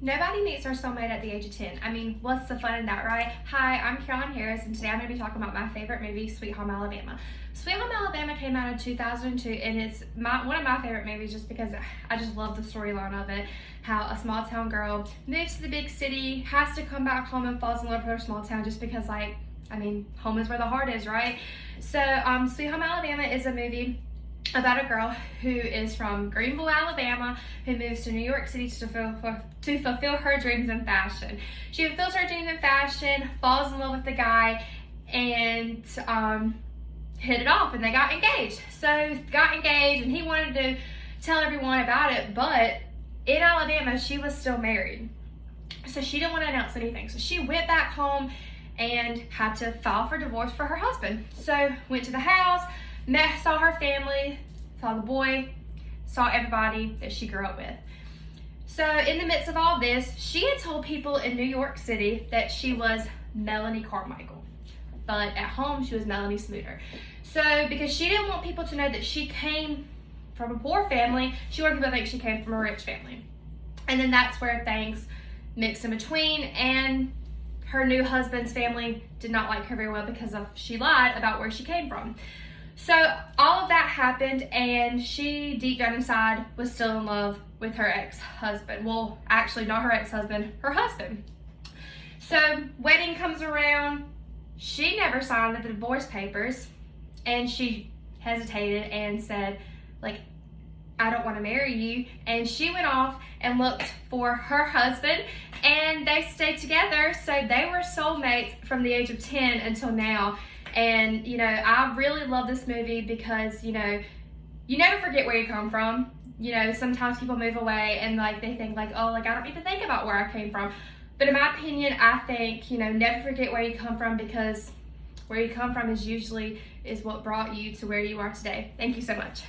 Nobody meets their soulmate at the age of 10. I mean, what's the fun in that, right? Hi, I'm Caroline Harris, and today I'm going to be talking about my favorite movie, Sweet Home Alabama. Sweet Home Alabama came out in 2002, and it's one of my favorite movies just because I just love the storyline of it. How a small town girl moves to the big city, has to come back home and falls in love with her small town just because, home is where the heart is, right? So, Sweet Home Alabama is a movie about a girl who is from Greenville, Alabama, who moves to New York City to fulfill her dreams in fashion. She fulfills her dreams in fashion, falls in love with the guy, and hit it off, and they got engaged. So got engaged, and he wanted to tell everyone about it, but in Alabama, she was still married. So she didn't want to announce anything. So she went back home and had to file for divorce for her husband. So went to the house, saw her family, saw the boy, saw everybody that she grew up with. So in the midst of all this, she had told people in New York City that she was Melanie Carmichael, but at home she was Melanie Smooter. So because she didn't want people to know that she came from a poor family, she wanted people to think she came from a rich family. And then that's where things mixed in between, and her new husband's family did not like her very well because she lied about where she came from. So all of that happened, and she, deep down inside, was still in love with her ex-husband. Well, actually, not her ex-husband, her husband. So wedding comes around. She never signed the divorce papers, and she hesitated and said, I don't want to marry you. And she went off and looked for her husband, and they stayed together. So they were soulmates from the age of 10 until now. And, I really love this movie because, you never forget where you come from. Sometimes people move away and, they think, I don't need to think about where I came from. But in my opinion, I think, never forget where you come from, because where you come from is what brought you to where you are today. Thank you so much.